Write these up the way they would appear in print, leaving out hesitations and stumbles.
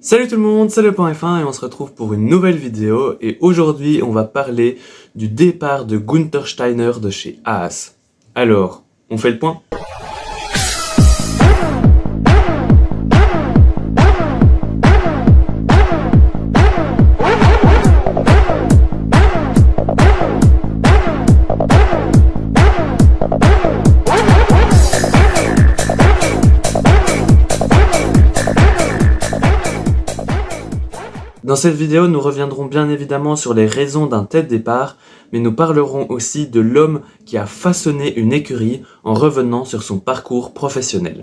Salut tout le monde, c'est le Point F1 et on se retrouve pour une nouvelle vidéo et aujourd'hui on va parler du départ de Günther Steiner de chez Haas. Alors, on fait le point ? Dans cette vidéo, nous reviendrons bien évidemment sur les raisons d'un tel départ, mais nous parlerons aussi de l'homme qui a façonné une écurie en revenant sur son parcours professionnel.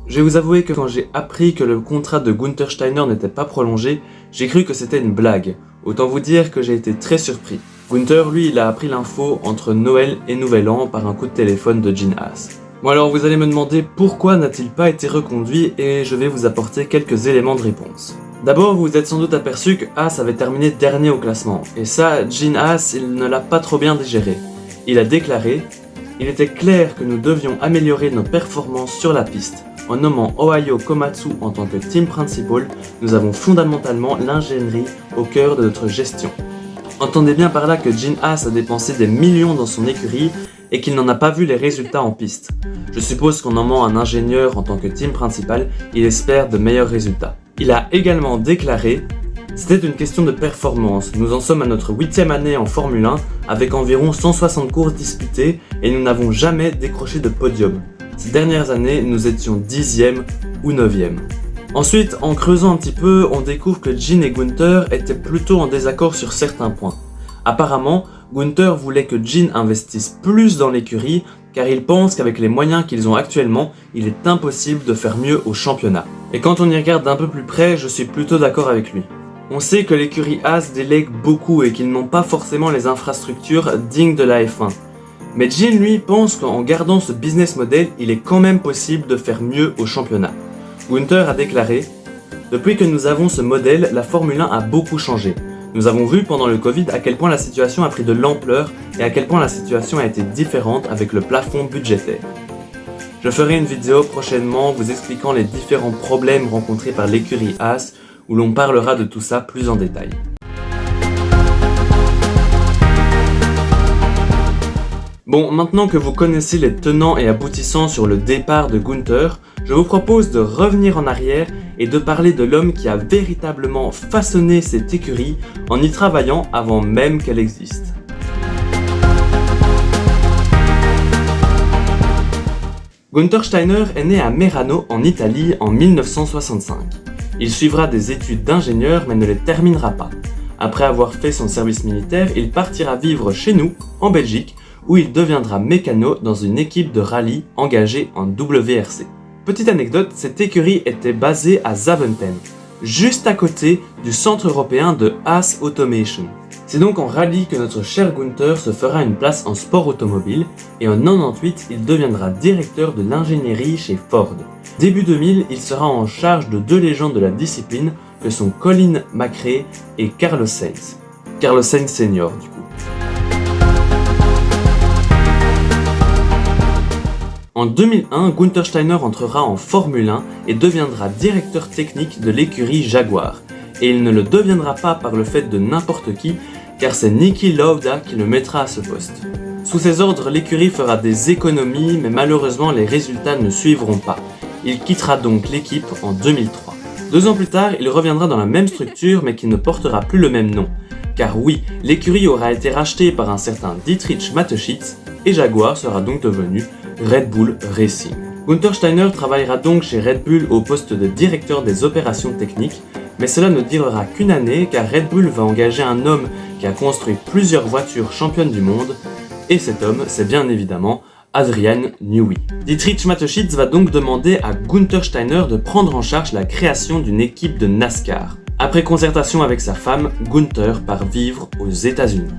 Je vais vous avouer que quand j'ai appris que le contrat de Günther Steiner n'était pas prolongé, j'ai cru que c'était une blague. Autant vous dire que j'ai été très surpris. Günther, lui, il a appris l'info entre Noël et Nouvel An par un coup de téléphone de Gene Haas. Bon alors vous allez me demander pourquoi n'a-t-il pas été reconduit et je vais vous apporter quelques éléments de réponse. D'abord vous vous êtes sans doute aperçu que Haas avait terminé dernier au classement et ça Gene Haas il ne l'a pas trop bien digéré. Il a déclaré « Il était clair que nous devions améliorer nos performances sur la piste. En nommant Ohio Komatsu en tant que team principal, nous avons fondamentalement l'ingénierie au cœur de notre gestion. » Entendez bien par là que Gene Haas a dépensé des millions dans son écurie et qu'il n'en a pas vu les résultats en piste. Je suppose qu'en nommant un ingénieur en tant que team principal, il espère de meilleurs résultats. Il a également déclaré « C'était une question de performance, nous en sommes à notre 8e année en Formule 1 avec environ 160 courses disputées et nous n'avons jamais décroché de podium. Ces dernières années, nous étions 10e ou 9e. » Ensuite, en creusant un petit peu, on découvre que Gene et Günther étaient plutôt en désaccord sur certains points. Apparemment, Günther voulait que Gene investisse plus dans l'écurie car il pense qu'avec les moyens qu'ils ont actuellement, il est impossible de faire mieux au championnat. Et quand on y regarde d'un peu plus près, je suis plutôt d'accord avec lui. On sait que l'écurie Haas délègue beaucoup et qu'ils n'ont pas forcément les infrastructures dignes de la F1. Mais Gene lui pense qu'en gardant ce business model, il est quand même possible de faire mieux au championnat. Günther a déclaré « Depuis que nous avons ce modèle, la Formule 1 a beaucoup changé. Nous avons vu pendant le Covid à quel point la situation a pris de l'ampleur et à quel point la situation a été différente avec le plafond budgétaire. Je ferai une vidéo prochainement vous expliquant les différents problèmes rencontrés par l'écurie Haas où l'on parlera de tout ça plus en détail. Bon, maintenant que vous connaissez les tenants et aboutissants sur le départ de Günther, je vous propose de revenir en arrière et de parler de l'homme qui a véritablement façonné cette écurie en y travaillant avant même qu'elle existe. Günther Steiner est né à Merano en Italie en 1965. Il suivra des études d'ingénieur mais ne les terminera pas. Après avoir fait son service militaire, il partira vivre chez nous, en Belgique, où il deviendra mécano dans une équipe de rallye engagée en WRC. Petite anecdote, cette écurie était basée à Zaventem, juste à côté du centre européen de Haas Automation. C'est donc en rallye que notre cher Günther se fera une place en sport automobile et en 98, il deviendra directeur de l'ingénierie chez Ford. Début 2000, il sera en charge de deux légendes de la discipline que sont Colin McRae et Carlos Sainz. Carlos Sainz senior du coup. En 2001, Günther Steiner entrera en Formule 1 et deviendra directeur technique de l'écurie Jaguar. Et il ne le deviendra pas par le fait de n'importe qui, car c'est Niki Lauda qui le mettra à ce poste. Sous ses ordres, l'écurie fera des économies, mais malheureusement les résultats ne suivront pas. Il quittera donc l'équipe en 2003. 2 ans plus tard, il reviendra dans la même structure, mais qui ne portera plus le même nom. Car oui, l'écurie aura été rachetée par un certain Dietrich Mateschitz, et Jaguar sera donc devenu Red Bull Racing. Günther Steiner travaillera donc chez Red Bull au poste de directeur des opérations techniques, mais cela ne durera qu'une année car Red Bull va engager un homme qui a construit plusieurs voitures championnes du monde, et cet homme, c'est bien évidemment Adrian Newey. Dietrich Mateschitz va donc demander à Günther Steiner de prendre en charge la création d'une équipe de NASCAR. Après concertation avec sa femme, Günther part vivre aux États-Unis.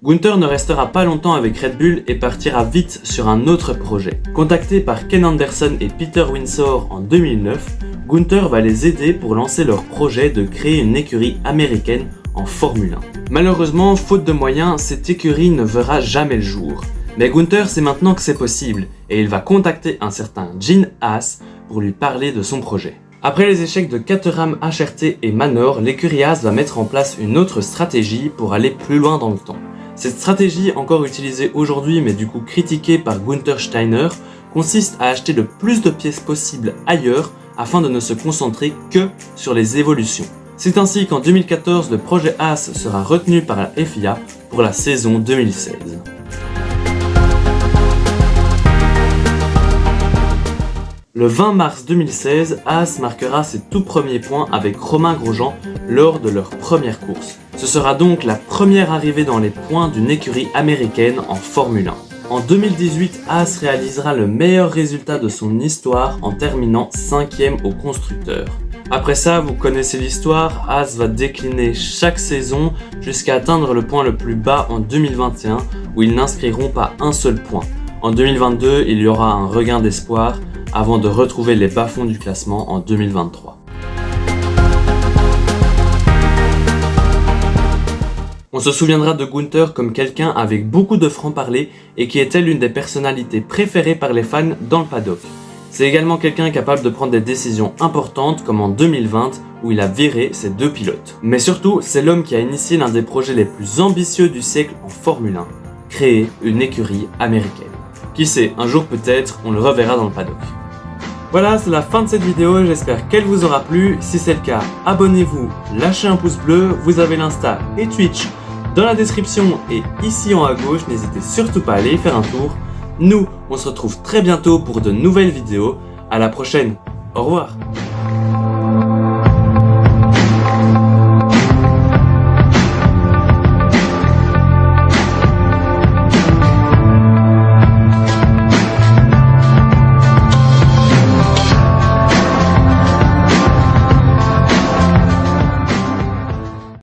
Günther ne restera pas longtemps avec Red Bull et partira vite sur un autre projet. Contacté par Ken Anderson et Peter Windsor en 2009, Günther va les aider pour lancer leur projet de créer une écurie américaine en Formule 1. Malheureusement, faute de moyens, cette écurie ne verra jamais le jour. Mais Gunther sait maintenant que c'est possible et il va contacter un certain Gene Haas pour lui parler de son projet. Après les échecs de Caterham, HRT et Manor, l'écurie Haas va mettre en place une autre stratégie pour aller plus loin dans le temps. Cette stratégie, encore utilisée aujourd'hui mais du coup critiquée par Gunther Steiner, consiste à acheter le plus de pièces possible ailleurs afin de ne se concentrer que sur les évolutions. C'est ainsi qu'en 2014, le projet Haas sera retenu par la FIA pour la saison 2016. Le 20 mars 2016, Haas marquera ses tout premiers points avec Romain Grosjean lors de leur première course. Ce sera donc la première arrivée dans les points d'une écurie américaine en Formule 1. En 2018, Haas réalisera le meilleur résultat de son histoire en terminant 5e au constructeur. Après ça, vous connaissez l'histoire, Haas va décliner chaque saison jusqu'à atteindre le point le plus bas en 2021 où ils n'inscriront pas un seul point. En 2022, il y aura un regain d'espoir avant de retrouver les bas-fonds du classement en 2023. On se souviendra de Gunther comme quelqu'un avec beaucoup de franc-parler et qui était l'une des personnalités préférées par les fans dans le paddock. C'est également quelqu'un capable de prendre des décisions importantes comme en 2020 où il a viré ses 2 pilotes. Mais surtout, c'est l'homme qui a initié l'un des projets les plus ambitieux du siècle en Formule 1, créer une écurie américaine. Qui sait, un jour peut-être, on le reverra dans le paddock. Voilà, c'est la fin de cette vidéo, j'espère qu'elle vous aura plu. Si c'est le cas, abonnez-vous, lâchez un pouce bleu, vous avez l'Insta et Twitch dans la description et ici en haut à gauche, n'hésitez surtout pas à aller y faire un tour. Nous, on se retrouve très bientôt pour de nouvelles vidéos. À la prochaine, au revoir.